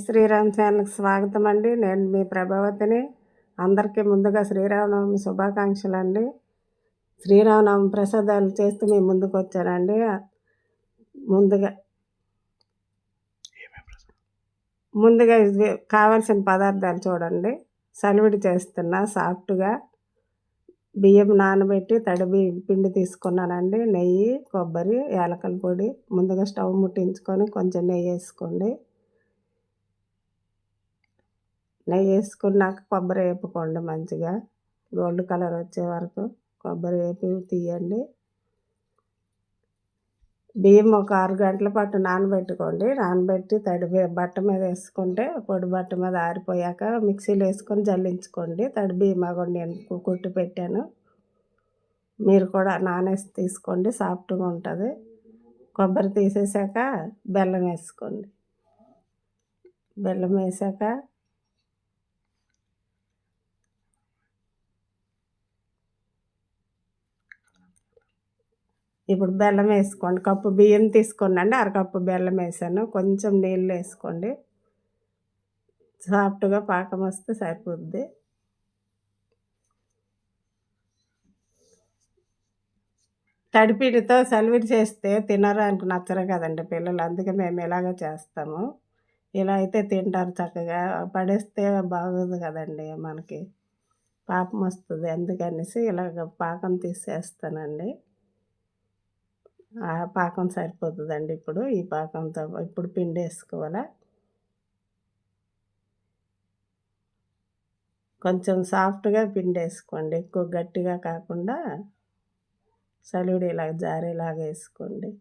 శ్రీరామ్ ఛానల్కి స్వాగతం అండి. నేను మీ ప్రభావతిని. అందరికీ ముందుగా శ్రీరామనవమి శుభాకాంక్షలు అండి. శ్రీరామనవమి ప్రసాదాలు చేస్తూ మీ ముందుకు వచ్చానండి. ముందుగా కావాల్సిన పదార్థాలు చూడండి. సలివిడి చేస్తున్నా సాఫ్ట్గా బియ్యం నానబెట్టి తడి పిండి తీసుకున్నానండి. నెయ్యి, కొబ్బరి, యాలకల పొడి. ముందుగా స్టవ్ ముట్టించుకొని కొంచెం నెయ్యి వేసుకోండి. నెయ్యి వేసుకున్నాక కొబ్బరి వేపుకోండి. మంచిగా గోల్డ్ కలర్ వచ్చే వరకు కొబ్బరి వేపి తీయండి. బియ్యం ఒక 6 గంటల పాటు నానబెట్టుకోండి. నానబెట్టి తడి బట్ట మీద వేసుకుంటే పొడి బట్ట మీద ఆరిపోయాక మిక్సీలో వేసుకొని జల్లించుకోండి. తడి బియ్యం అవ్వండి. నేను కొట్టి పెట్టాను. మీరు కూడా నానేసి తీసుకోండి, సాఫ్ట్గా ఉంటుంది. కొబ్బరి తీసేసాక బెల్లం వేసుకోండి. బెల్లం వేసాక ఇప్పుడు బెల్లం వేసుకోండి. కప్పు బియ్యం తీసుకోండి, అరకప్పు బెల్లం వేసాను. కొంచెం నీళ్ళు వేసుకోండి. సాఫ్ట్గా పాకం వస్తే సరిపోద్ది. తడిపిండితో సలివిడి చేస్తే తినడానికి నచ్చరు కదండి పిల్లలు. అందుకే మేము ఇలాగ చేస్తాము. ఇలా అయితే తింటారు చక్కగా. పడేస్తే బాగోదు కదండి, మనకి పాపం వస్తుంది. అందుకనేసి ఇలాగ పాకం తీసేస్తానండి. ఆ పాకం సరిపోతుందండి. ఇప్పుడు ఈ పాకంతో ఇప్పుడు పిండి వేసుకోవాలా. కొంచెం సాఫ్ట్గా పిండి వేసుకోండి, ఎక్కువ గట్టిగా కాకుండా సలివిడి ఇలాగ జారేలాగా వేసుకోండి.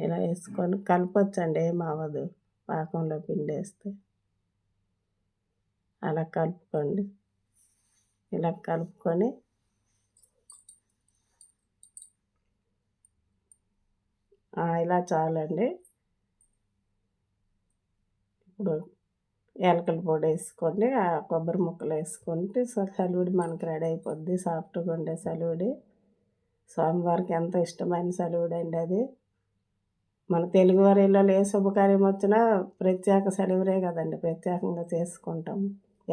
ఇలా వేసుకొని కలపొచ్చండి, ఏం అవ్వదు పాకంలో పిండి వేస్తే. అలా కలుపుకోండి. ఇలా కలుపుకొని ఇలా చాలండి. ఇప్పుడు యాలకుల పొడి వేసుకోండి. ఆ కొబ్బరి ముక్కలు వేసుకుంటే సలివిడి మనకి రెడీ అయిపోద్ది. సాఫ్ట్గా ఉండే సలివిడి. స్వామివారికి ఎంతో ఇష్టమైన సలివిడి అండి అది. మన తెలుగువారి ఇళ్ళలో ఏ శుభకార్యం వచ్చినా ప్రత్యేక సలివిడే కదండి, ప్రత్యేకంగా చేసుకుంటాం.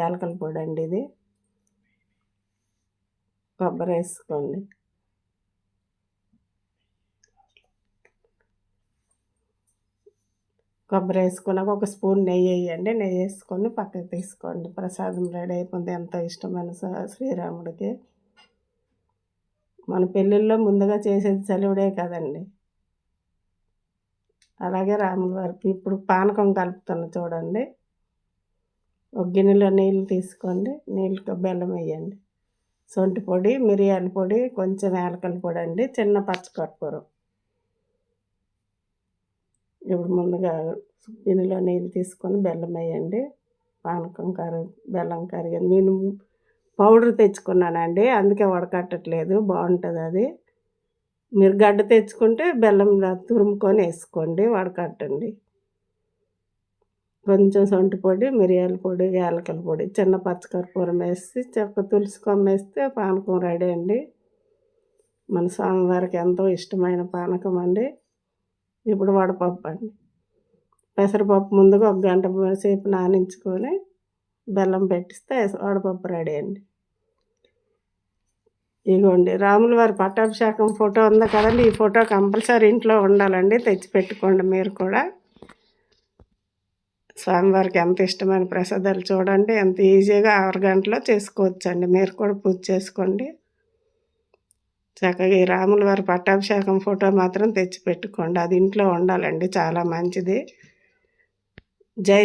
యాలకుల పొడి అండి ఇది. కొబ్బరి వేసుకోండి. కొబ్బరి వేసుకున్నాక ఒక స్పూన్ నెయ్యి వేయండి. నెయ్యి వేసుకొని పక్కకు తీసుకోండి. ప్రసాదం రెడీ అయిపోయింది. ఎంతో ఇష్టమైన శ్రీరాముడికి. మన పెళ్ళిళ్ళలో ముందుగా చేసేది సలివిడే కదండి. అలాగే రాముల వారికి ఇప్పుడు పానకం కలుపుతాను చూడండి. ఒక గిన్నెలో నీళ్ళు తీసుకోండి. నీళ్ళతో బెల్లం వేయండి. సొంటి పొడి, మిరియాల పొడి, కొంచెం యాలకల పొడి అండి, చిన్న పచ్చకర్పూరం. ఇప్పుడు ముందుగా గిన్నెలో నీళ్ళు తీసుకొని బెల్లం వేయండి. పానకం బెల్లం కరిగి నేను పౌడర్ తెచ్చుకున్నానండి, అందుకే వడకట్టట్లేదు. బాగుంటుంది అది. మీరు గడ్డ తెచ్చుకుంటే బెల్లం తురుముకొని వేసుకోండి, వడకట్టండి. కొంచెం సొంటి పొడి, మిరియాల పొడి, యాలకల పొడి, చిన్న పచ్చకర్పూరం వేసి చెక్క తులసి కొమ్మ వేస్తే పానకం రెడీ అండి. మన స్వామివారికి ఎంతో ఇష్టమైన పానకం అండి. ఇప్పుడు వడపప్పు అండి. పెసరపప్పు ముందుగా 1 గంట సేపు నానించుకొని బెల్లం పెట్టిస్తే వడపప్పు రెడీ అండి. ఇదిగోండి రాముల వారి పట్టాభిషేకం ఫోటో ఉంది కదండి. ఈ ఫోటో కంపల్సరీ ఇంట్లో ఉండాలండి, తెచ్చి పెట్టుకోండి మీరు కూడా. స్వామివారికి ఎంత ఇష్టమైన ప్రసాదాలు చూడండి. ఎంత ఈజీగా 6 గంటలో చేసుకోవచ్చండి. మీరు కూడా పూజ చేసుకోండి చక్కగా. ఈ రాముల వారి పట్టాభిషేకం ఫోటో మాత్రం తెచ్చి పెట్టుకోండి, అది ఇంట్లో ఉండాలండి, చాలా మంచిది. జై